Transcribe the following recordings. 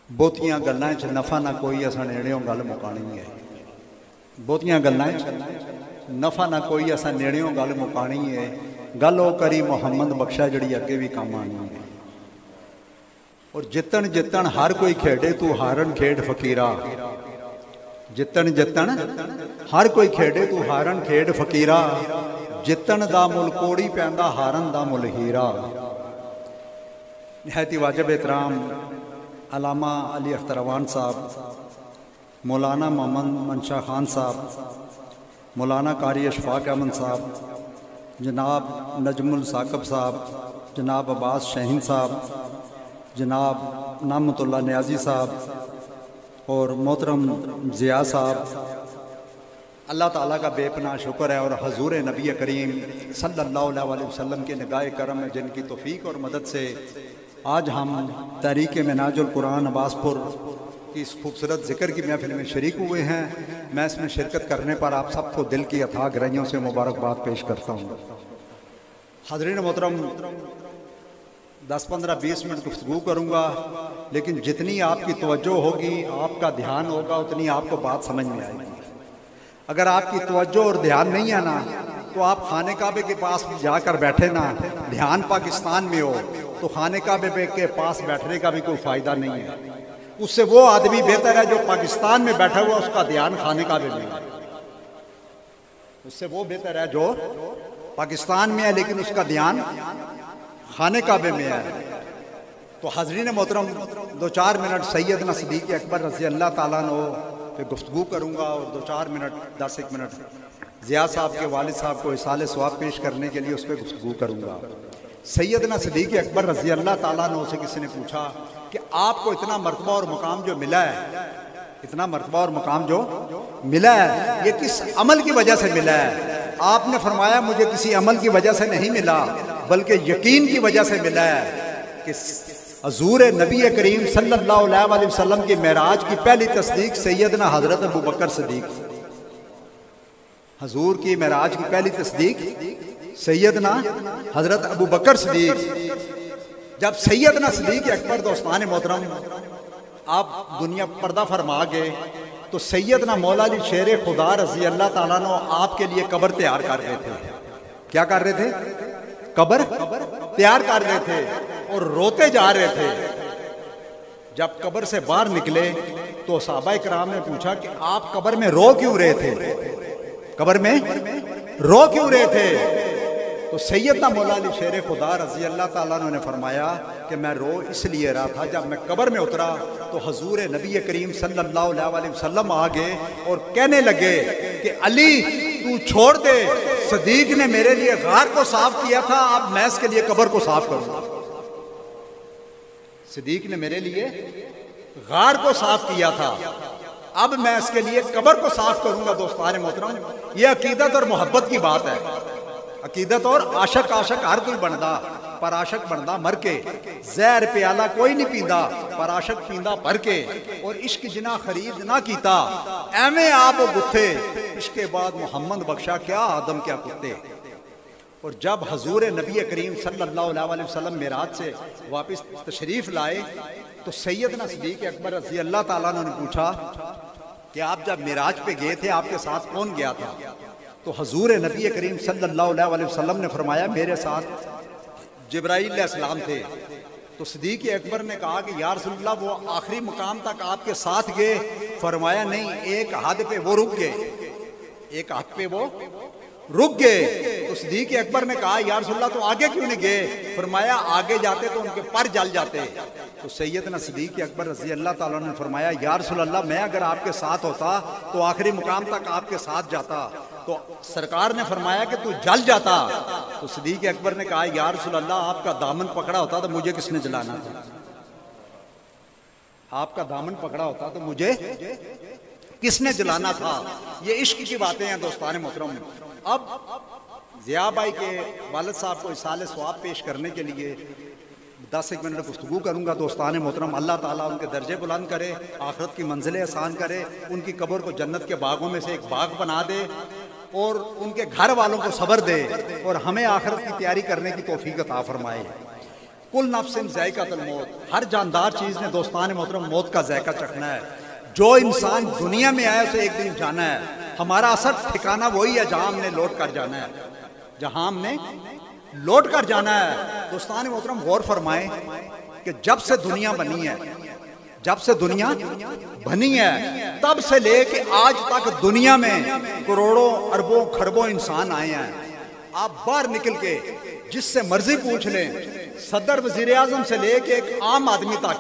बहुतियां गल्लां च नफा ना कोई, असां नेड़ियों गल मुकानी है। बहुतियां गल्लां च नफा ना कोई, असां नेड़ियों गल मुकानी है। गल वो करी मुहम्मद बख्शा जिहड़ी अगे भी काम आनी है। और जितन जितन हर कोई खेडे, तू हारन खेड फकीरा। जितन जितन हर कोई खेडे, तू हारन खेड फकीरा। जितन दा मुल कोड़ी पैंदा, हारन दा मुल हीरा। निहायत वाजिब एहतराम अलामा अली अख्तर अवान साहब, मौलाना मोहम्मद मंशा खान साहब, मौलाना कारी अशफाक अहमद साहब, जनाब नजमुल साकब साहब, जनाब अब्बास शाहीन साहब, जनाब नामतुल्लाह न्याजी साहब और मोहतरम ज़िया साहब, अल्लाह ताला का बेपनाह शुक्र है। और हजूर नबी करीम सल्लल्लाहु अलैहि वसल्लम के निगाह करम में जिनकी तौफीक और मदद से आज हम तहरीक मिनाजुल कुरान अब्बासपुर की इस खूबसूरत ज़िक्र की महफिल में शरीक हुए हैं। मैं इसमें शिरकत करने पर आप सबको दिल की अथाह गहराइयों से मुबारकबाद पेश करता हूँ। हाज़रीन मोहतरम, 10-15-20 मिनट गुफ्तगू करूँगा, लेकिन जितनी आपकी तवज्जो होगी, आपका ध्यान होगा, उतनी आपको बात समझ में आएगी। अगर आपकी तवज्जो और ध्यान नहीं है ना, तो आप खाने काबे के पास जाकर बैठे ना, ध्यान पाकिस्तान में हो, तो खाने काबे के पास बैठने का भी कोई फ़ायदा नहीं है। उससे वो आदमी बेहतर है जो पाकिस्तान में बैठा हुआ, उसका ध्यान खाने काबे में है। उससे वो बेहतर है जो पाकिस्तान में है लेकिन उसका ध्यान खाने काबे में है। तो हाज़रीन मोहतरम, 2-4 मिनट सैयदना सिद्दीक़ अकबर रज़ी अल्लाह ताला अन्हु पे गुफ्तगू करूँगा और 2-4 मिनट 10-1 मिनट ज़िया साहब के वालिद साहब को इसाले सवाब पेश करने के लिए उस पर गुफ्तगू करूँगा। सैयदना सिद्दीक़ अकबर रज़ी अल्लाह ताला अन्हु से किसी ने पूछा कि आपको इतना मर्तबा और मुकाम जो मिला है, इतना मर्तबा और मुकाम जो मिला है, ये किस अमल की वजह से मिला है? आपने फरमाया मुझे किसी अमल की वजह से नहीं मिला, बल्कि यकीन की वजह से मिला है कि हजूर नबी करीम सल्लल्लाहु अलैहि वसल्लम की मेराज की पहली तस्दीक सैयदना हजरत अबू बकर सिद्दीक, हजूर की मेराज की पहली तस्दीक सैयदना हजरत अबू बकर सिद्दीक। जब सैयदना सिद्दीक़ अकबर दोस्तान मोहतरम आप दुनिया पर्दा फरमा गए, तो सैयदना मौला अली शेर खुदा रज़ी अल्लाह ताला अन्हु आपके लिए कब्र तैयार कर रहे थे। क्या कर रहे थे? कब्र तैयार कर रहे थे और रोते जा रहे थे। जब कब्र से बाहर निकले तो सहाबा इकराम ने पूछा कि आप कब्र में रो क्यों रहे थे? कब्र में रो क्यों रहे थे? तो सैयदना मौला अली शेर खुदा रज़ी अल्लाह ताला अन्हु ने फरमाया कि मैं रो इसलिए रहा था, जब मैं कब्र में उतरा तो हजूर नबी करीम सल्लल्लाहु अलैहि वसल्लम आ गए और कहने लगे कि अली तू छोड़ दे, सिद्दीक ने मेरे लिए गार को साफ किया था, अब मैं इसके लिए कब्र को साफ करूंगा। सिद्दीक ने मेरे लिए गार को साफ किया था, अब मैं इसके लिए कब्र को साफ करूंगा। दोस्तान मोहतरम, ये अकीदत और मोहब्बत की बात है। अकीदत और आशक हर कोई बनता, पर आशक बनता मर के। जहर प्याला कोई नहीं पींदा, पर आशक पींदा भर के। और इश्क जिना खरीद ना कीता, एवें आप गुत्थे, इसके बाद मोहम्मद बख्शा क्या आदम क्या कुत्ते। और जब हजूर नबी करीम सल्लल्लाहु अलैहि वसल्लम मेराज से वापस तशरीफ लाए तो सैयदना सिद्दीक़ अकबर रज़ी अल्लाह ताला अन्हु ने पूछा कि आप जब मेराज पे गए थे आपके साथ कौन गया था? तो हजूर नबी करीम सल्लल्लाहु अलैहि वसल्लम ने फरमाया मेरे साथ जिब्राईल अलैहिस्सलाम थे। तो सिद्दीक़ अकबर ने कहा कि या रसूलल्लाह वो आखिरी मुकाम तक आपके साथ गए? फरमाया नहीं, एक हद पे वो रुक गए, एक हद पे वो रुक गए। तो सिद्दीक़ अकबर ने कहा या रसूलल्लाह तो आगे क्यों नहीं गए? फरमाया आगे जाते तो उनके पर जल जाते। तो सैयदना सिद्दीक़ अकबर रज़ी अल्लाह ताला ने फरमाया या रसूलल्लाह मैं अगर आपके साथ होता तो आखिरी मुकाम तक आपके साथ जाता। तो सरकार ने फरमाया कि तू जल जाता। तो सिद्दीक़ अकबर ने कहा या रसूलल्लाह आपका दामन पकड़ा होता तो मुझे किसने जलाना था? आपका दामन पकड़ा होता तो मुझे किसने जलाना था? ये इश्क की बातें हैं दोस्तान मोहतरम। अब ज़िया भाई के वालिद साहब को इसाले सवाब पेश करने के लिए 10-1 मिनट गुफ्तगू करूँगा। दोस्तान मोहतरम, अल्लाह ताला उनके दर्जे बुलंद करे, आखिरत की मंजिलें आसान करे, उनकी कब्र को जन्नत के बागों में से एक बाग बना दे और उनके घर वालों को सब्र दे और हमें आखिरत की तैयारी करने की तौफीक अता फरमाए। कुल नफ्सिन ज़ायक़ातुल मौत, हर जानदार चीज ने दोस्तान मोहतरम मौत का जायका चखना है। जो इंसान दुनिया में आया उसे एक दिन जाना है। हमारा असर ठिकाना वही है जहां हमने लौट कर जाना है, जहां हमने लौट कर जाना है। दोस्तान मोहतरम गौर फरमाए कि जब से दुनिया बनी है, जब से दुनिया बनी है, तब से लेके आज तक दुनिया में करोड़ों अरबों खरबों इंसान आए हैं। आप बाहर निकल के जिससे मर्जी पूछ लें, सदर वजीर आजम से लेके एक आम आदमी तक,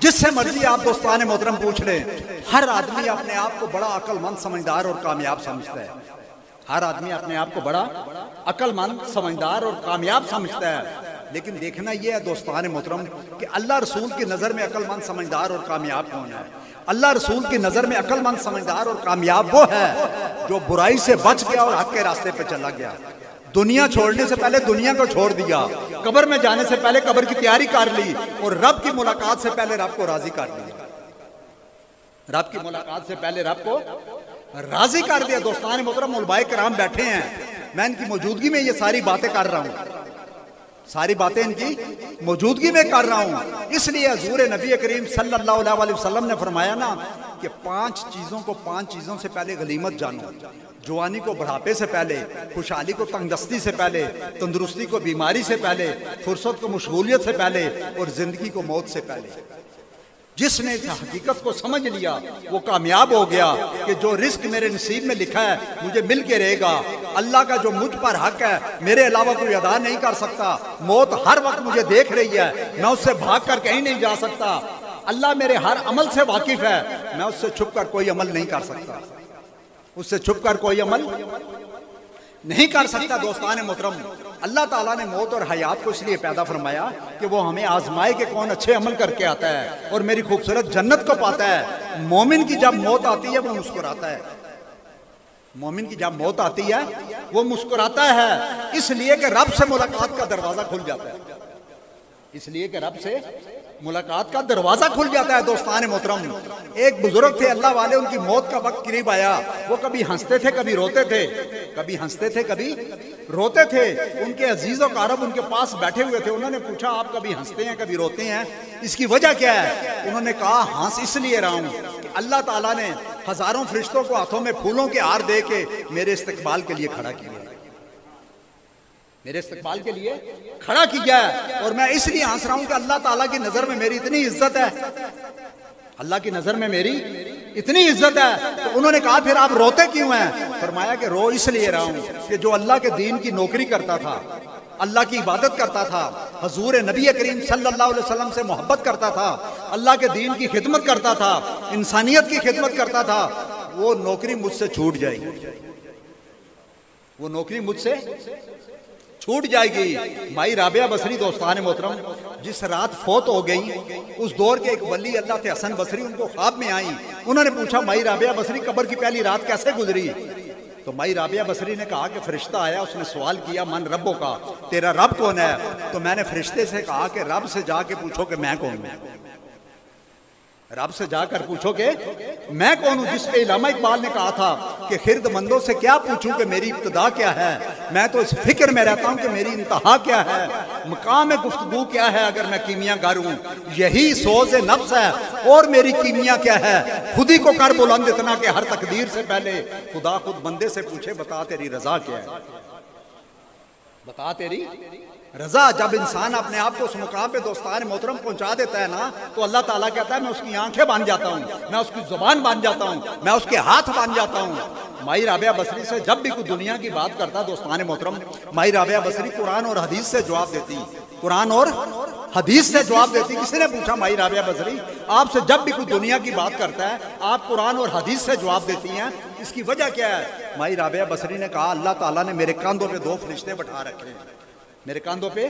जिससे मर्जी आप दोस्तान मोहतरम पूछ लें, हर आदमी अपने आप को बड़ा अक्लमंद, समझदार और कामयाब समझता है। हर आदमी अपने आप को बड़ा अक्लमंद, समझदार और कामयाब समझता है। लेकिन देखना यह है दोस्तान मोहतरम कि अल्लाह रसूल की नज़र में अक्लमंद, समझदार और कामयाब कौन है? अल्लाह रसूल की नज़र में अक्लमंद, समझदार और कामयाब वो है जो बुराई से बच गया और हक के रास्ते पे चला गया। दुनिया छोड़ने से पहले दुनिया को छोड़ दिया, कब्र में जाने से पहले कब्र की तैयारी कर ली, और रब की मुलाकात से पहले रब को राजी कर लिया। रब की मुलाकात से पहले रब को राजी कर दिया। दोस्तान मोहतरम उलमाए किराम बैठे हैं, मैं इनकी मौजूदगी में ये सारी बातें कर रहा हूँ, सारी बातें इनकी मौजूदगी में कर रहा हूँ। इसलिए हजूर नबी करीम सल्लल्लाहु अलैहि वसल्लम ने फरमाया ना कि पांच चीजों से पहले गनीमत जानो। जवानी को बुढ़ापे से पहले, खुशहाली को तंगदस्ती से पहले, तंदुरुस्ती को बीमारी से पहले, फुर्सत को मशगूलियत से पहले, और जिंदगी को मौत से पहले। जिसने इस हकीकत को समझ लिया वो कामयाब हो गया कि जो रिस्क मेरे नसीब में लिखा है मुझे मिल के रहेगा। अल्लाह का जो मुझ पर हक है मेरे अलावा कोई अदा नहीं कर सकता। मौत हर वक्त मुझे देख रही है, मैं उससे भाग कर कहीं नहीं जा सकता। अल्लाह मेरे हर अमल से वाकिफ है, मैं उससे छुप कर कोई अमल नहीं कर सकता, उससे छुप कर कोई अमल नहीं कर सकता। दोस्तान मोहतरम, अल्लाह ताला ने मौत और हयात को इसलिए पैदा फरमाया कि वो हमें आजमाए कि कौन अच्छे अमल करके आता है और मेरी खूबसूरत जन्नत को पाता है। मोमिन की जब मौत आती है वो मुस्कुराता है, मोमिन की जब मौत आती है वो मुस्कुराता है, इसलिए कि रब से मुलाकात का दरवाजा खुल जाता है, इसलिए कि रब से मुलाकात का दरवाजा खुल जाता है। दोस्तान मोहतरम, एक बुजुर्ग थे अल्लाह वाले, उनकी मौत का वक्त करीब आया। वो कभी हंसते थे कभी रोते थे, कभी हंसते थे कभी रोते थे। उनके अजीज और कारब उनके पास बैठे हुए थे। उन्होंने पूछा आप कभी हंसते हैं कभी रोते हैं, इसकी वजह क्या है? उन्होंने कहा हंस इसलिए रहा हूं कि अल्लाह ताला ने हजारों फरिश्तों को हाथों में फूलों के हार दे के मेरे इस्तकबाल के लिए खड़ा किया, मेरे इस्तकबाल के लिए खड़ा किया है। और मैं इसलिए हंस रहा हूं कि अल्लाह ताला की नजर में मेरी इतनी इज्जत है, अल्लाह की नजर में मेरी इतनी इज्जत है। तो उन्होंने कहा फिर आप रोते क्यों हैं? फरमाया कि रो इसलिए रहा हूं कि जो अल्लाह के दीन की नौकरी करता था, अल्लाह की इबादत करता था, हजूर नबी करीम सल्लल्लाहु अलैहि वसल्लम से मोहब्बत करता था, अल्लाह के दीन की खिदमत करता था, इंसानियत की खिदमत करता था, वो नौकरी मुझसे छूट जाएगी, वो नौकरी मुझसे छूट जाएगी। माई राबिया बसरी दोस्तान मोहतरम जिस रात फौत हो गई, उस दौर के एक वली अल्लाह थे हसन बसरी, उनको ख्वाब में आई। उन्होंने पूछा माई राबिया बसरी कब्र की पहली रात कैसे गुजरी? तो माई राबिया बसरी ने कहा कि फरिश्ता आया, उसने सवाल किया मन रब्बो का, तेरा रब कौन है? तो मैंने फरिश्ते से कहा कि रब से जाके पूछो कि मैं कौन हूं, रब से जाकर पूछो कि मैं कौन हूं। जिस पे इलामा इकबाल ने कहा था कि खिरदमंदों से क्या पूछूं कि मेरी इब्तिदा क्या है, मैं तो इस फिक्र में रहता हूं कि मेरी इंतहा क्या है, मकाम गुफ्तगू क्या है अगर मैं कीमियागर हूं, यही सोज़ नफ्स है और मेरी कीमिया क्या है। खुद ही को कर बुलंद इतना कि हर तकदीर से पहले खुदा खुद बंदे से पूछे बता तेरी रजा क्या है, बता तेरी रजा। जब इंसान अपने आप को उस मुकाम पे दोस्तान मोहतरम पहुंचा देता है ना, तो अल्लाह ताला कहता है मैं उसकी आंखें बन जाता हूँ, मैं उसकी जुबान बन जाता हूँ, मैं उसके हाथ बन जाता हूँ। माई राबिया बसरी से जब भी कोई दुनिया की बात करता दोस्तान मोहतरम, माई राबिया बसरी कुरान और हदीस से जवाब देती, कुरान और हदीस से जवाब देती। किसी ने पूछा माई राबिया बसरी आपसे जब भी कोई दुनिया की बात करता है आप कुरान और हदीस से जवाब देती हैं, इसकी वजह क्या है? माई राबिया बसरी ने कहा अल्लाह ताला ने मेरे कंधों पे दो फरिश्ते बैठा रखे हैं, मेरे कंधों पे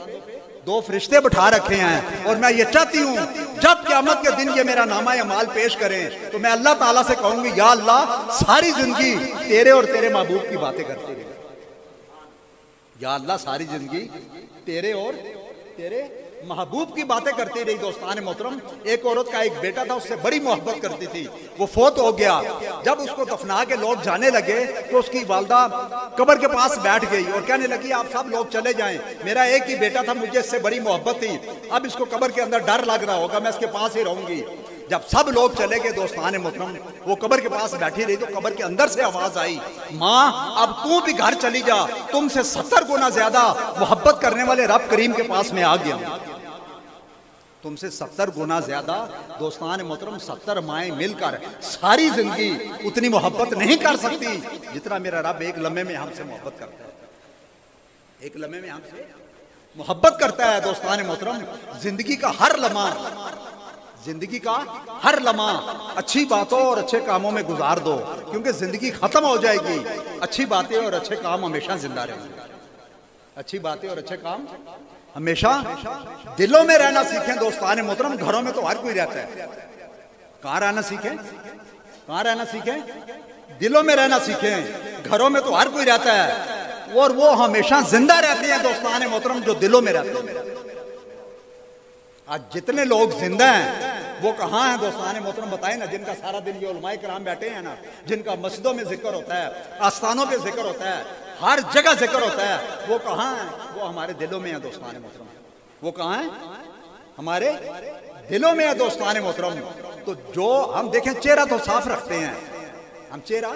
दो फरिश्ते बैठा रखे हैं, और मैं ये चाहती हूँ जब क़यामत के दिन ये मेरा नामा अमाल पेश करें तो मैं अल्लाह ताला से कहूंगी या अल्लाह सारी जिंदगी तेरे और तेरे महबूब की बातें करती रहे, या अल्लाह सारी जिंदगी तेरे और तेरे महबूब की बातें करती रही दोस्तान मोहतरम। एक औरत का एक बेटा था, उससे बड़ी मोहब्बत करती थी, वो फोत हो गया। जब उसको दफना के लोग जाने लगे तो उसकी वालदा कब्र के पास बैठ गई और कहने लगी आप सब लोग चले जाएं, मेरा एक ही बेटा था, मुझे इससे बड़ी मोहब्बत थी, अब इसको कब्र के अंदर डर लग रहा होगा, मैं इसके पास ही रहूंगी। जब सब लोग चले गए दोस्तान मोहतरम, वो कब्र के पास बैठी रही तो कब्र के अंदर से आवाज आई, माँ अब तू भी घर चली जा, तुमसे 70 गुना ज्यादा मोहब्बत करने वाले रब करीम के पास में आ गया। तुमसे 70 गुना ज्यादा दोस्तान मोहतरम, 70 माएँ मिलकर सारी जिंदगी उतनी मोहब्बत नहीं कर सकती जितना मेरा रब एक लम्हे में हमसे मोहब्बत करता है, एक लम्हे में हमसे मोहब्बत करता है। दोस्तान मोहतरम, जिंदगी का हर लम्हा, जिंदगी का हर लम्हा अच्छी बातों और अच्छे कामों में गुजार दो, क्योंकि जिंदगी खत्म हो जाएगी, अच्छी बातें और अच्छे काम हमेशा जिंदा रहेंगे। अच्छी बातें और अच्छे काम हमेशा दिलों में रहना सीखें दोस्तान मोहतरम। घरों में तो हर कोई रहता है, कहाँ रहना सीखें, कहाँ रहना सीखें, दिलों में रहना सीखें। घरों में तो हर कोई रहता है और वो हमेशा जिंदा रहते हैं दोस्तान मोहतरम जो दिलों में रहते हैं। आज जितने लोग जिंदा हैं वो कहाँ हैं दोस्तान मोहतरम, बताएं ना। जिनका सारा दिन ये उलमाए किराम बैठे हैं ना, जिनका मस्जिदों में जिक्र होता है, आस्थानों पे जिक्र होता है, हर जगह जिक्र होता है, वो कहाँ हैं? वो हमारे दिलों में है दोस्तान मोहतरम। वो कहाँ है? हमारे दिलों में है दोस्तान मोहतरम। तो जो हम देखें, चेहरा तो साफ रखते हैं, हम चेहरा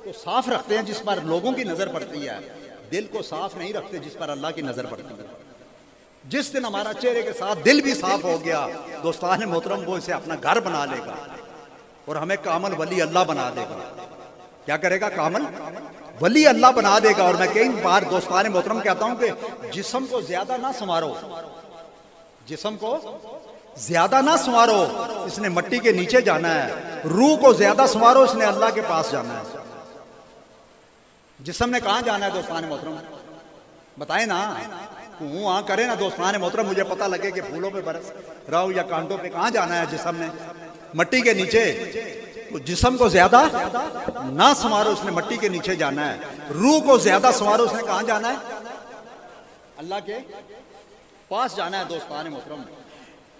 तो साफ रखते हैं जिस पर लोगों की नजर पड़ती है, दिल को साफ नहीं रखते जिस पर अल्लाह की नजर पड़ती है। जिस दिन हमारा चेहरे के साथ दिल भी साफ हो गया दोस्तान मोहतरम, वो इसे अपना घर बना लेगा और हमें कामल वली अल्लाह बना देगा। क्या करेगा? कामल वली अल्लाह बना देगा। और मैं कई बार दोस्तान मोहतरम कहता हूं कि जिस्म को ज्यादा ना संवारो, जिस्म को ज्यादा ना संवारो, इसने मिट्टी के नीचे जाना है। रूह को ज्यादा संवारो, इसने अल्लाह के पास जाना है। जिस्म ने कहां जाना है दोस्तान मोहतरम, बताए ना। वहां करे ना दोस्तान मोहतरम, मुझे पता लगे कि फूलों पे बरस रहा हूं या कांटों पे। कहां जाना है जिस्म ने? मिट्टी के नीचे। तो जिस्म को ज्यादा ना संवारो, उसने मिट्टी के नीचे जाना है। रूह को ज्यादा संवारो, उसने कहां जाना है? अल्लाह के पास जाना है दोस्तान मोहतरम।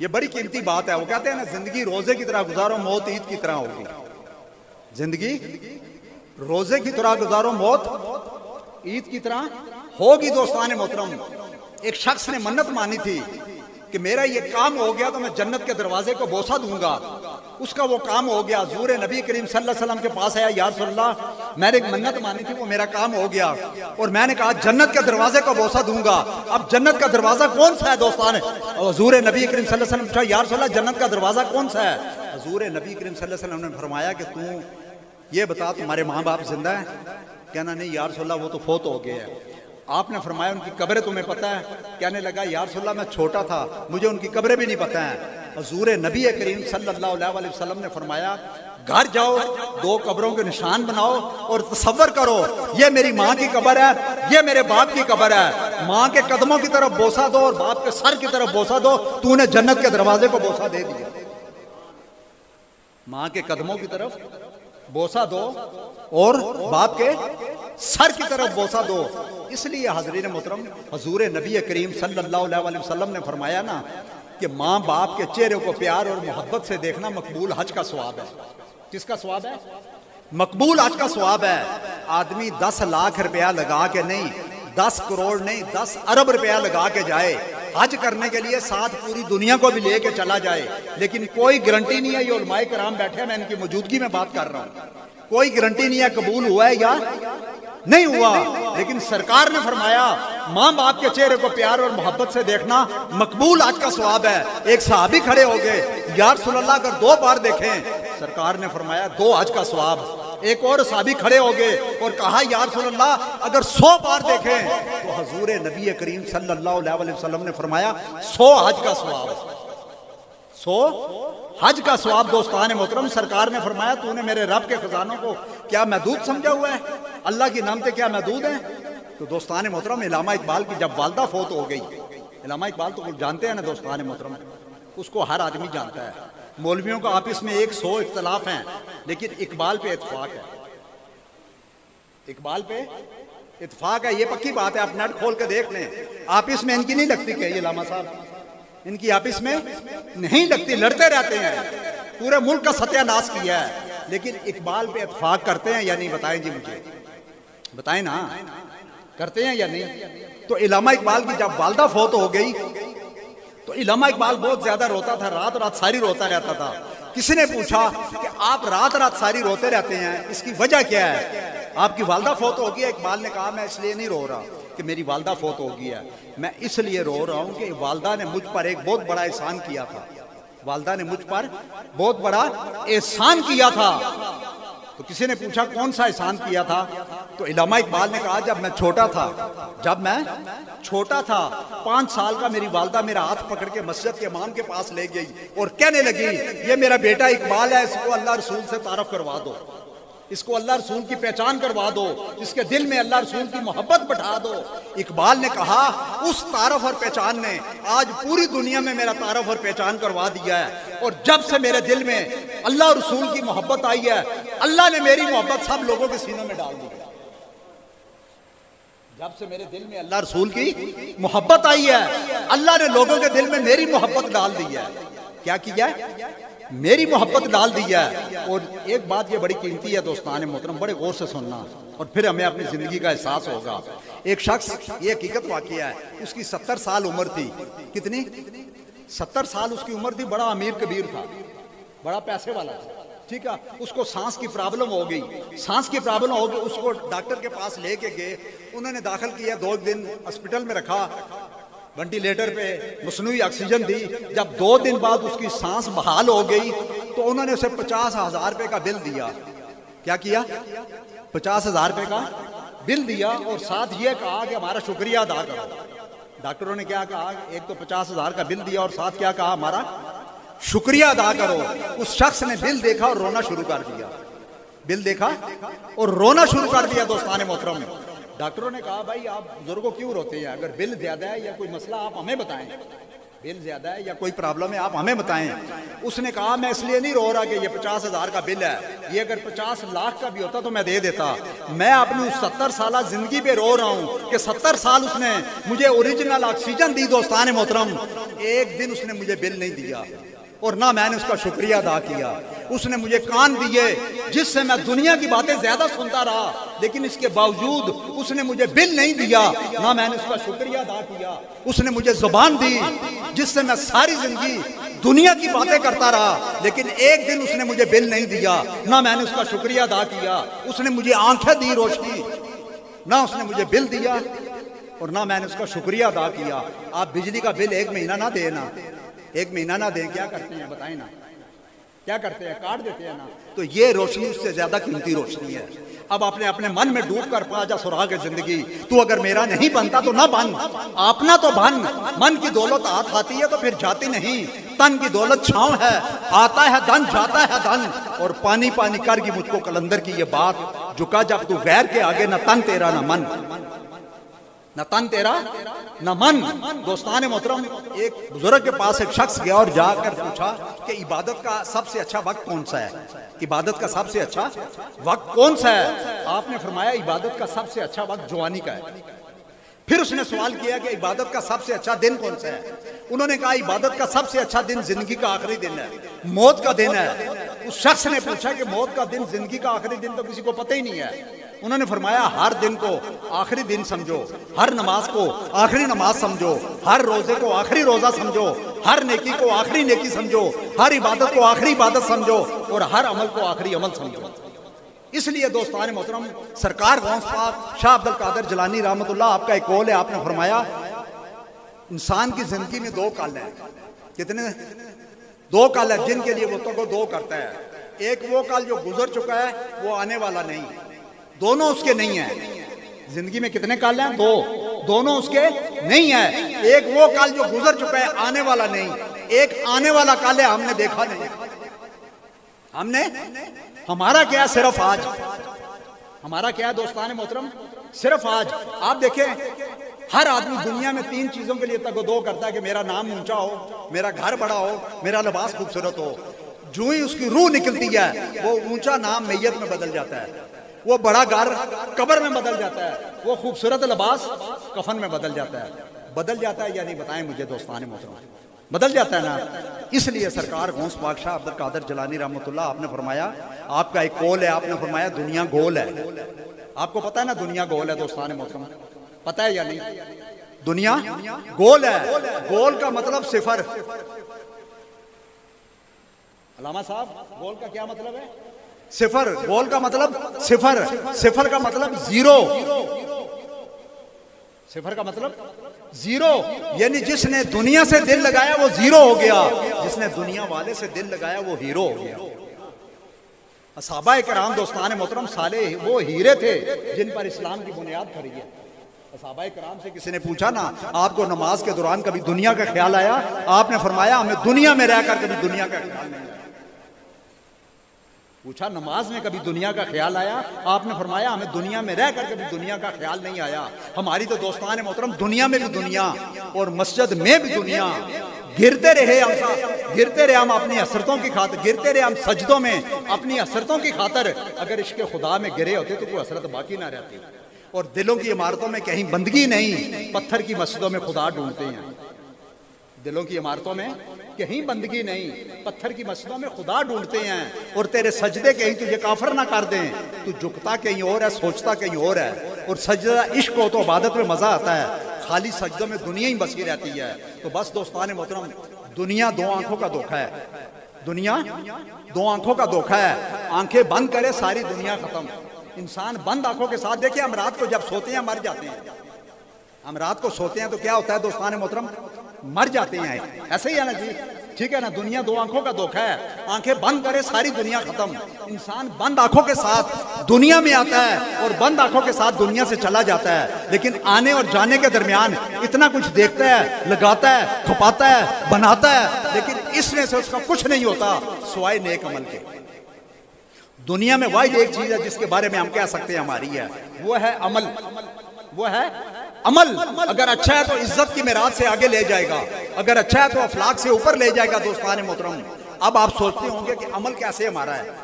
ये बड़ी कीमती बात है। वो कहते हैं ना, जिंदगी रोजे की तरह गुजारो, मौत ईद की तरह होगी। जिंदगी रोजे की तरह गुजारो, मौत ईद की तरह होगी दोस्तान मोहतरम। एक शख्स ने मन्नत मानी थी कि मेरा ये काम हो गया तो मैं जन्नत के दरवाजे को बोसा दूंगा। उसका वो काम हो गया। हुजूर नबी करीम सल्लल्लाहु अलैहि वसल्लम के पास आया, या रसूलल्लाह मैंने एक मन्नत मानी थी, वो मेरा काम हो गया और मैंने कहा जन्नत के दरवाजे को बोसा दूंगा। अब जन्नत का दरवाजा कौन सा है दोस्तान? हुजूर नबी करीम सल्लल्लाहु अलैहि वसल्लम पूछा, या रसूलल्लाह जन्नत का दरवाजा कौन सा है? हुजूर नबी करीम सल्लल्लाहु अलैहि वसल्लम ने फरमाया कि तू ये बता, तुम्हारे माँ बाप जिंदा है? कहना नहीं या रसूलल्लाह वो तो फौत हो गए हैं। आपने फरमाया उनकी कब्रें तुम्हें पता है? कहने लगा या रसूलल्लाह मैं छोटा था, मुझे उनकी कब्रें भी नहीं पता है। हुजूर नबी करीम सल्लल्लाहु अलैहि वसल्लम ने फरमाया, घर जाओ, 2 कब्रों के निशान बनाओ और तसव्वुर करो ये मेरी माँ की कब्र है, ये मेरे बाप की कब्र है। माँ के कदमों की तरफ बोसा दो और बाप के सर की तरफ बोसा दो, तूने जन्नत के दरवाजे को बोसा दे दिया। माँ के कदमों की तरफ बोसा दो और बाप के सर की तरफ बोसा दो। इसलिए हाज़रीन मोहतरम, हुजूर नबी करीम सल्लल्लाहु अलैहि वसल्लम ने फरमाया ना कि माँ बाप के चेहरे को प्यार और मोहब्बत से देखना मकबूल हज का सवाब है। किसका सवाब है? मकबूल हज का सवाब है। आदमी 10 लाख रुपया लगा के नहीं, 10 करोड़ नहीं, 10 अरब रुपया लगा के जाए हज करने के लिए, साथ पूरी दुनिया को भी लेके चला जाए, लेकिन कोई गारंटी नहीं है। ये उलमाए किराम बैठे हैं, मैं इनकी मौजूदगी में बात कर रहा हूँ, कोई गारंटी नहीं है कबूल हुआ है या नहीं हुआ। लेकिन सरकार ने फरमाया माँ बाप के चेहरे को प्यार और मोहब्बत से देखना मकबूल हज का सवाब है। एक सहाबी खड़े हो गए, या रसूलल्लाह अगर 2 बार देखें, सरकार ने फरमाया 2 हज का सवाब। एक और सहाबी खड़े हो गए और कहा या रसूलल्लाह अगर 100 बार देखें, तो हुजूर नबी करीम सल्लल्लाहु अलैहि वसल्लम ने फरमाया 100 हज का सवाब, 100 हज का सवाब। दोस्तान मोहतरम, सरकार ने फरमाया तूने मेरे रब के खजानों को क्या महदूद समझा हुआ है? अल्लाह की नाम पे क्या महदूद है? तो दोस्तान मोहतरम, इलामा इकबाल की जब वालदा फौत हो गई, इलामा इकबाल तो जानते हैं ना दोस्तान मोहतरम, उसको हर आदमी जानता है। मौलवियों का आपस में 100 इख्तलाफ हैं, लेकिन इकबाल पे इत्तेफाक है। इकबाल पे इत्तेफाक है, ये पक्की बात है। आप नेट खोल के देख लें, आपस में इनकी नहीं लगती कि इलामा साहब इनकी आपस में नहीं लगती, लड़ते रहते हैं, पूरे मुल्क का सत्यानाश किया है। लेकिन इकबाल पे इत्फाक करते हैं या नहीं, बताएं जी मुझे, बताएं ना, करते हैं या नहीं। तो इल्लामा इकबाल की जब वालदा फौत हो गई तो इल्लामा इकबाल बहुत ज्यादा रोता था, रात रात सारी रोता रहता था। किसी ने पूछा कि आप रात रात सारी रोते रहते हैं, इसकी वजह क्या है? आपकी वालदा फौत हो गई है। इकबाल ने कहा मैं इसलिए नहीं रो रहा कि मेरी वालदा फौत हो गई है, मैं इसलिए रो रहा हूं कि वालदा ने मुझ पर एक बहुत बड़ा एहसान किया था, वालदा ने मुझ पर बहुत बड़ा एहसान किया था। तो किसी ने पूछा कौन सा एहसान किया था? तो इल्लामा इकबाल ने कहा जब मैं छोटा था, जब मैं छोटा था 5 साल का, मेरी वालदा मेरा हाथ पकड़ के मस्जिद के इमाम के पास ले गई और कहने लगी ये मेरा बेटा इकबाल है, इसको अल्लाह रसूल से तारफ करवा दो, इसको अल्लाह रसूल की पहचान करवा दो, इसके दिल में अल्लाह रसूल की मोहब्बत बैठा दो। इकबाल ने कहा उस तारफ और पहचान ने आज पूरी दुनिया में मेरा तारफ और पहचान करवा दिया है। और जब से मेरे दिल में अल्लाह रसूल की मोहब्बत आई है, अल्लाह ने मेरी मोहब्बत सब लोगों के सीनों में डाल दी है। जब से मेरे दिल में अल्लाह रसूल की मोहब्बत आई है, अल्लाह ने लोगों के दिल में मेरी मोहब्बत डाल दी है। क्या किया है? मेरी मोहब्बत डाल दी है। और एक बात ये बड़ी कीमती है दोस्तान मोहतरम, बड़े गौर से सुनना और फिर हमें अपनी जिंदगी का एहसास होगा। एक शख्स, ये हकीकत वाकया है, उसकी 70 साल उम्र थी। कितनी? 70 साल उसकी उम्र थी। बड़ा अमीर कबीर था, बड़ा पैसे वाला था, ठीक है। उसको सांस की प्रॉब्लम हो गई, सांस की प्रॉब्लम हो गई। उसको डॉक्टर के पास लेके गए, उन्होंने दाखिल किया, 2 दिन हॉस्पिटल में रखा, वेंटिलेटर पे मसनूई ऑक्सीजन दी। जब 2 दिन बाद उसकी सांस बहाल हो गई तो उन्होंने उसे 50,000 रुपए का बिल दिया। क्या किया? 50,000 रुपए का बिल दिया और साथ ये कहा कि हमारा शुक्रिया अदा करो। डॉक्टरों ने क्या कहा? एक तो 50,000 का बिल दिया और साथ क्या कहा? हमारा शुक्रिया अदा करो। उस शख्स ने बिल देखा और रोना शुरू कर दिया, बिल देखा और रोना शुरू कर दिया। दोस्तान मोहतरम, डॉक्टरों ने कहा भाई आप बुजुर्गों क्यों रोते हैं? अगर बिल ज्यादा है या कोई मसला आप हमें बताएं, बिल ज्यादा है या कोई प्रॉब्लम है आप हमें बताएं। उसने कहा मैं इसलिए नहीं रो रहा कि ये 50,000 का बिल है, ये अगर 50 लाख का भी होता तो मैं दे देता। मैं अपनी उस 70 साल जिंदगी पे रो रहा हूं कि 70 साल उसने मुझे ओरिजिनल ऑक्सीजन दी। दोस्तान मोहतरम, एक दिन उसने मुझे बिल नहीं दिया और ना मैंने उसका शुक्रिया अदा किया। उसने मुझे कान दिए जिससे मैं दुनिया की बातें ज्यादा सुनता रहा, लेकिन इसके बावजूद उसने मुझे बिल नहीं दिया, ना मैंने उसका शुक्रिया अदा किया। उसने मुझे जुबान दी जिससे मैं सारी जिंदगी दुनिया की बातें करता रहा, लेकिन एक दिन उसने मुझे बिल नहीं दिया, ना मैंने उसका शुक्रिया अदा किया। उसने मुझे आंखें दी रोशनी, ना उसने मुझे बिल दिया और ना मैंने उसका शुक्रिया अदा किया। आप बिजली का बिल 1 महीना ना देना, 1 महीना ना दें, क्या करते हैं बताएं ना? क्या करते हैं? काट देते हैं ना। तो ये रोशनी उससे ज्यादा कीमती रोशनी है। अब आपने अपने मन में डूब कर पा जा सुराग जिंदगी, तू अगर मेरा नहीं बनता तो ना बन, अपना तो बन। मन की दौलत हाथ आती है तो फिर जाती नहीं, तन की दौलत छांव है, आता है धन जाता है धन। और पानी पानी करगी मुझको कलंदर की ये बात, झुका जब तू गैर के आगे, न तन तेरा न मन, न तन तेरा न मन। दोस्तान मोहतरम, एक बुजुर्ग के पास एक शख्स गया और जाकर पूछा कि इबादत का सबसे अच्छा वक्त कौन सा है? इबादत का सबसे अच्छा वक्त कौन सा है? आपने फरमाया इबादत का सबसे अच्छा वक्त जवानी का है। फिर उसने सवाल किया कि इबादत का सबसे अच्छा दिन कौन सा है? उन्होंने कहा इबादत का सबसे अच्छा दिन जिंदगी का आखिरी दिन है, मौत का दिन है। उस शख्स ने पूछा कि मौत का दिन, जिंदगी का आखिरी दिन तो किसी को पता ही नहीं है। उन्होंने फरमाया हर दिन को आखिरी दिन समझो, हर नमाज को आखिरी नमाज समझो, हर रोजे को आखिरी रोजा समझो, हर नेकी को आखिरी नेकी समझो, हर इबादत को आखिरी इबादत समझो और हर अमल को आखिरी अमल समझो। इसलिए दोस्तान मोहतरम, सरकार गौस पाक शाह अब्दुल कादिर जिलानी रहमतुल्लाह, आपका एक कौल है, आपने फरमाया इंसान की जिंदगी में 2 काल है। कितने? 2 काल है जिनके लिए वो तो 2 करता है। एक वो काल जो गुजर चुका है, वो आने वाला नहीं, दोनों उसके नहीं है। जिंदगी में कितने काल हैं? 2, दोनों उसके नहीं है। एक वो काल जो गुजर चुका है, आने वाला नहीं। एक आने वाला काल है, हमने देखा नहीं, हमने, हमारा क्या है? सिर्फ आज। हमारा क्या है दोस्तान मोहतरम? सिर्फ आज। आप देखें हर आदमी दुनिया में 3 चीजों के लिए तगदो करता है कि मेरा नाम ऊंचा हो, मेरा घर बड़ा हो, मेरा लिबास खूबसूरत हो। जो ही उसकी रूह निकलती है, वो ऊंचा नाम मैयत में बदल जाता है, वो बड़ा घर कब्र में बदल जाता है, वो खूबसूरत लिबास कफन में बदल जाता है। बदल जाता है या नहीं बताएं मुझे दोस्तान मोहतरम? बदल जाता है ना। इसलिए सरकार गौस पाक शाह अब्दुल कादिर जिलानी रहमतुल्लाह आपने फरमाया, आपका एक कौल है, आपने फरमाया दुनिया गोल है। आपको पता है ना दुनिया गोल है दोस्तान मोहतरम, पता है या नहीं? दुनिया गोल है। गोल का मतलब सिफर। अलामा साहब, गोल का क्या मतलब है? सिफर। गोल का मतलब सिफर। सिफर का मतलब जीरो। सिफर का मतलब जीरो, यानी जिसने दुनिया से दिल लगाया वो जीरो हो गया, जिसने दुनिया वाले से दिल लगाया वो हीरो हो गया। असहाबा इकराम दोस्तान मोहतरम साले वो हीरे थे जिन पर इस्लाम की बुनियाद खड़ी है। असहाबा इकराम से किसी ने पूछा ना, आपको नमाज के दौरान कभी दुनिया का ख्याल आया? आपने फरमाया हमें दुनिया में रहकर कभी दुनिया का ख्याल नहीं आया। पूछा नमाज में कभी दुनिया का ख्याल आया? आपने फरमाया हमें दुनिया में रहकर कभी दुनिया का ख्याल नहीं आया। हमारी तो दोस्तान मोहतरम दुनिया में भी दुनिया और मस्जिद में भी दुनिया। गिरते रहे हम अपनी हसरतों की खातिर, गिरते रहे हम सजदों में अपनी हसरतों की खातिर। अगर इश्क खुदा में गिरे होते तो कोई हसरत बाकी ना रहती। और दिलों की इमारतों में कहीं बंदगी नहीं, पत्थर की मस्जिदों में खुदा ढूंढते हैं। दिलों की इमारतों में कहीं बंदगी नहीं, पत्थर की मस्जिदों में खुदा ढूंढते हैं। और तेरे सजदे कहीं तुझे काफर ना कर दें, तू झुकता कहीं और है, सोचता कहीं और है। और सजदा इश्क हो तो इबादत में मजा आता है, खाली सजदों में दुनिया ही बसी रहती है। तो बस दोस्तान मोहतरम, दुनिया दो आंखों का धोखा है। दुनिया दो आंखों का धोखा है। आंखें बंद करे सारी दुनिया खत्म। इंसान बंद आंखों के साथ, देखिए हम रात को जब सोते हैं मर जाते हैं। हम रात को सोते हैं तो क्या होता है दोस्तान मोहतरम? मर जाते हैं। ऐसे ही है ना जी, ठीक है ना। दुनिया दो आंखों का धोखा है। आंखें बंद करे सारी दुनिया खत्म। इंसान बंद आंखों के साथ दुनिया में आता है और बंद आंखों के साथ दुनिया से चला जाता है। लेकिन आने और जाने के दरमियान इतना कुछ देखता है, लगाता है, खपाता है, बनाता है, लेकिन इसमें से उसका कुछ नहीं होता सिवाय नेक अमल के। दुनिया में वाहिद एक चीज है जिसके बारे में हम कह सकते हैं हमारी है, वो है अमल। वो है अमल। अगर अच्छा है तो इज्जत की मेराज से आगे ले जाएगा, अगर अच्छा है तो अफलाक से ऊपर ले जाएगा दोस्तान मोहतरम। अब आप सोचते होंगे कि अमल कैसे हमारा है?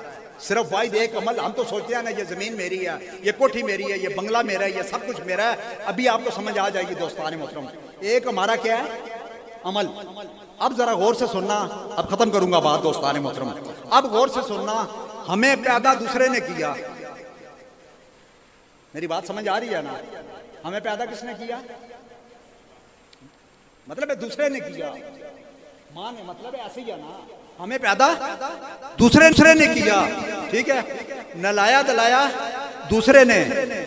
सिर्फ वाहिद एक अमल। हम तो सोचते हैं ना ये जमीन मेरी है, ये कोठी मेरी है, ये बंगला मेरा है, ये सब कुछ मेरा है। अभी आपको समझ आ जाएगी दोस्तान मोहतरम, एक हमारा क्या है? अमल। अब जरा गौर से सुनना, अब खत्म करूंगा बात दोस्तान मोहतरम। अब गौर से सुनना, हमें पैदा दूसरे ने किया। मेरी बात समझ आ रही है ना? हमें पैदा किसने किया? मतलब है दूसरे ने किया। मां ने, मतलब है ऐसे ही है ना। हमें पैदा दूसरे ने किया, ठीक है। नलाया दलाया दूसरे ने,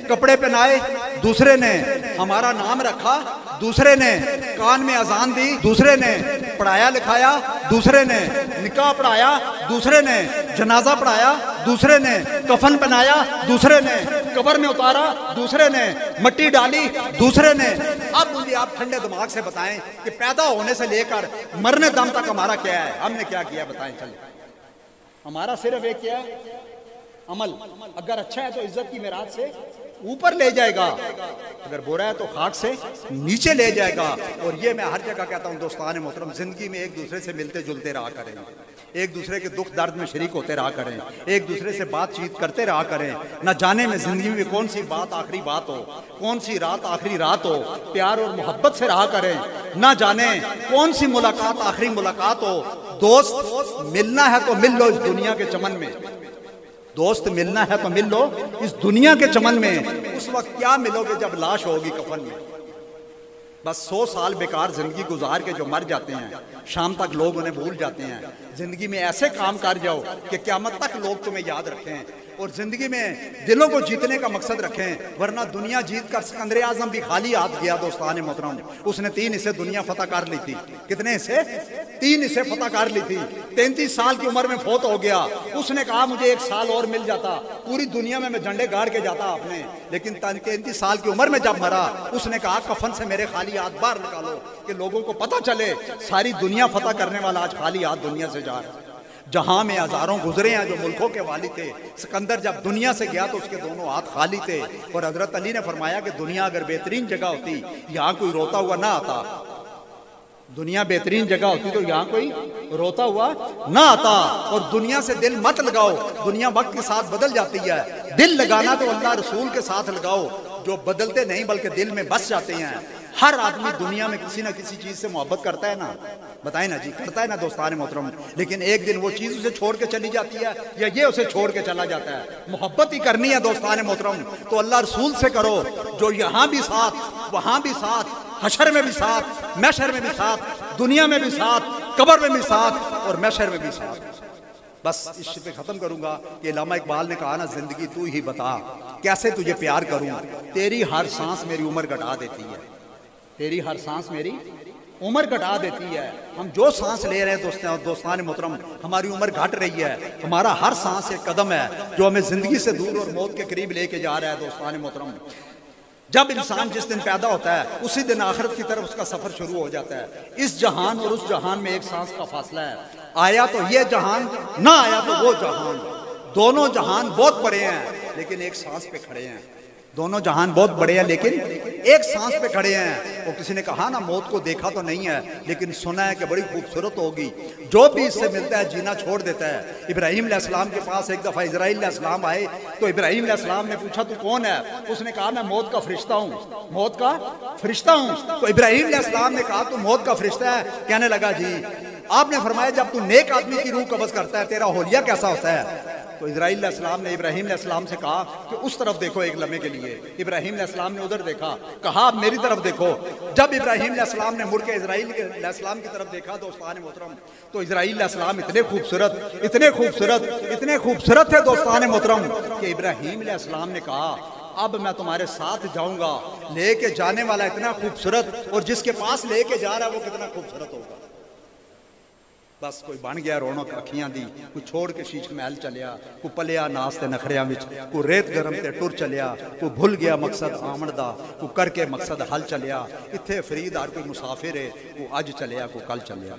कपड़े पहनाए दूसरे ने, हमारा नाम रखा दूसरे ने, कान में अजान दी दूसरे ने, पढ़ाया लिखाया दूसरे ने, निकाह पढ़ाया दूसरे ने, जनाजा पढ़ाया दूसरे ने, कफन पहनाया दूसरे ने, कब्र में उतारा दूसरे ने, मिट्टी डाली दूसरे ने। अब मुझे आप ठंडे दिमाग से बताएं कि पैदा होने से लेकर मरने दम तक हमारा क्या है? हमने क्या किया बताएं? चलिए, हमारा सिर्फ एक क्या है? अमल। अगर अच्छा है तो इज्जत की मेराज से ऊपर ले जाएगा, अगर बुरा है तो खाक से नीचे ले जाएगा। और ये मैं हर जगह कहता हूँ दोस्तान मोहतरम, जिंदगी में एक दूसरे से मिलते जुलते रहा करें, एक दूसरे के दुख दर्द में शरीक होते रहा करें, एक दूसरे से बातचीत करते रहा करें। न जाने में जिंदगी में कौन सी बात आखिरी बात हो, कौन सी रात आखिरी रात हो। प्यार और मोहब्बत से रहा करें, न जाने कौन सी मुलाकात आखिरी मुलाकात हो। दोस्त मिलना है तो मिल लो इस दुनिया के चमन में, दोस्त मिलना है तो मिल लो इस दुनिया के चमन में। उस वक्त क्या मिलोगे जब लाश होगी कफन में। बस 100 साल बेकार जिंदगी गुजार के जो मर जाते हैं, शाम तक लोग उन्हें भूल जाते हैं। जिंदगी में ऐसे काम कर जाओ कि क़यामत तक लोग तुम्हें याद रखें। और जिंदगी में दिलों को जीतने का मकसद रखें, वरना दुनिया जीत कर सिकंदर आजम भी खाली हाथ गया दोस्तान मोहतरम। उसने 3 हिस्से दुनिया फतह कर ली थी। कितने हिस्से? 3 हिस्से फतह कर ली थी। 33 साल की उम्र में फौत हो गया। उसने कहा मुझे 1 साल और मिल जाता, पूरी दुनिया में मैं झंडे गाड़ के जाता आपने। लेकिन 33 साल की उम्र में जब मरा, उसने कहा कफन से मेरे खाली हाथ बाहर निकालो कि लोगों को पता चले सारी दुनिया फतह करने वाला आज खाली हाथ दुनिया से जा रहा। जहां में हजारों गुजरे हैं जो मुल्कों के वाली थे। सिकंदर जब दुनिया से गया तो उसके दोनों हाथ खाली थे। और हजरत अली ने फरमाया कि दुनिया अगर बेहतरीन जगह होती, यहाँ कोई रोता हुआ ना आता। दुनिया बेहतरीन जगह होती तो यहाँ कोई रोता हुआ ना आता। और दुनिया से दिल मत लगाओ, दुनिया वक्त के साथ बदल जाती है। दिल लगाना तो अल्लाह रसूल के साथ लगाओ, जो बदलते नहीं बल्कि दिल में बस जाते हैं। हर आदमी दुनिया में किसी ना किसी चीज से मोहब्बत करता है ना, बताए ना जी, करता है ना दोस्तान मोहतरम। लेकिन एक दिन वो चीज उसे छोड़ के चली जाती है या ये उसे छोड़ के चला जाता है। मोहब्बत ही करनी है दोस्तान मोहतरम तो अल्लाह रसूल से करो, जो यहाँ भी साथ वहां भी साथ, हशर में भी साथ, महशर में भी साथ, दुनिया में भी साथ, कब्र में भी साथ और महशर में भी साथ। बस इस पे खत्म करूंगा कि अल्लामा इकबाल ने कहा ना, जिंदगी तू ही बता कैसे तुझे प्यार करूं, तेरी हर सांस मेरी उम्र घटा देती है, तेरी हर सांस मेरी उम्र घटा देती है। हम जो सांस ले रहे हैं दोस्तान मोहतरम, हमारी उम्र घट रही है। हमारा हर सांस एक कदम है जो हमें जिंदगी से दूर और मौत के करीब लेके जा रहा है दोस्तान मोहतरम। जब इंसान जिस दिन पैदा होता है उसी दिन आखिरत की तरफ उसका सफर शुरू हो जाता है। इस जहान और उस जहान में एक सांस का फासला है। आया तो ये जहान, ना आया तो वो जहान। दोनों जहान बहुत बड़े हैं लेकिन एक सांस पे खड़े हैं। दोनों जहान बहुत बड़े हैं लेकिन एक सांस पे खड़े हैं। वो किसी ने कहा ना, मौत को देखा तो नहीं है लेकिन सुना है कि बड़ी खूबसूरत होगी। जो भी इससे मिलता है जीना छोड़ देता है। इब्राहिम अलैहिस्सलाम के पास एक दफा इजराइल अलैहिस्सलाम आए तो इब्राहिम अलैहिस्सलाम ने पूछा तू कौन है? उसने कहा मैं मौत का फरिश्ता हूँ, मौत का फरिश्ता हूँ। तो इब्राहिम अलैहिस्सलाम ने कहा तू मौत का फरिश्ता है? कहने लगा जी। आपने फरमाया जब तू नेक आदमी की रूह कब्ज करता है तेरा होलिया कैसा होता है? तो इजराइल अलैहिस्सलाम ने इब्राहिम अलैहिस्सलाम से कहा कि उस तरफ देखो एक लम्हे के लिए। इब्राहिम अलैहिस्सलाम ने उधर देखा, कहा मेरी तरफ देखो। जब इब्राहिम अलैहिस्सलाम ने मुड़ के इजराइल अलैहिस्सलाम की तरफ देखा दोस्तान मोहतरम, तो इजराइल अलैहिस्सलाम इतने खूबसूरत, इतने खूबसूरत, इतने खूबसूरत थे दोस्तान मोहतरम कि इब्राहिम अलैहिस्सलाम ने कहा अब मैं तुम्हारे साथ जाऊंगा। लेके जाने वाला इतना खूबसूरत और जिसके पास लेके जा रहा है वो कितना खूबसूरत होगा। बस कोई बन गया रौनक अखियां दी, कोई छोड़ के शीश महल चलिया, कोई पलिया नास ते नखरियां विच, कोई रेत गरम ते टुर चलिया, कोई भुल गया मकसद आमण दा, कोई करके मकसद हल चलिया। इत्थे फरीद हर कोई मुसाफिर है, कोई अज चलिया कोई कल चलिया।